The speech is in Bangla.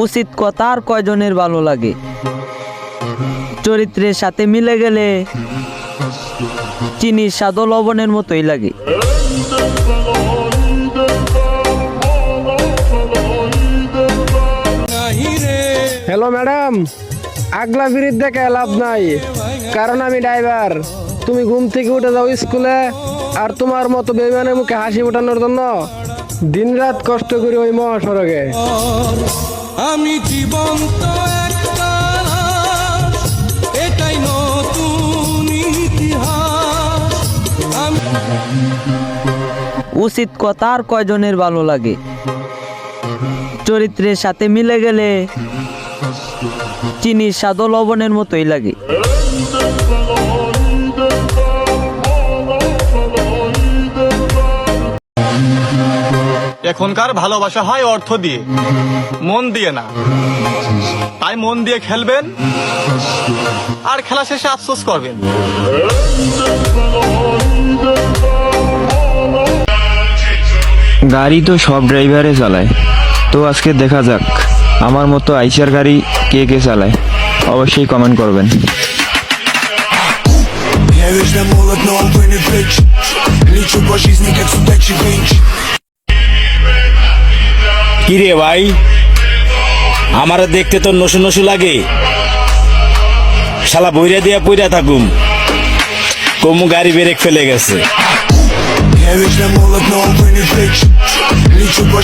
উচিত কথা আর কয়জনের ভালো লাগে, চরিত্রের সাথে মিলে গেলে চিনির স্বাদ লবণের মতোই লাগে। হ্যালো ম্যাডাম, আগলা ফিরিত দেখে লাভ নাই, কারণ আমি ড্রাইভার। তুমি ঘুম থেকে উঠে যাও স্কুলে, আর তোমার মতো বেইমানের মুখে হাসি ফোটানোর জন্য দিনরাত কষ্ট করি ওই মহাসড়কে। আমি জীবন্ত একটা লাশ, এটাই নতুন ইতিহাস। উচিত কথা আর কয়জনের ভালো লাগে, চরিত্রের সাথে মিলে গেলে চিনির স্বাদ লবণের মতোই লাগে। এখনকার ভালোবাসা হয় অর্থ দিয়ে, মন দিয়ে না। তাই মন দিয়ে খেলবেন, আর খেলা শেষে আফসোস করবেন। গাড়ি তো সব ড্রাইভারে চালায়, তো আজকে দেখা যাক আমার মতো আইসার গাড়ি কে কে চালায়। অবশ্যই কমেন্ট করবেন। Я вечно молод, но увы не плечи. Лечу по жизни, как судачий клинч. কিরে ভাই, আমার দেখতে তো নসু নসু লাগে। শালা বইরা দিয়া পইরা থাকুম, কমু গাড়ি ব্রেক ফেলে গেছে। Я вечно молод, но увы не плечи. Лечу по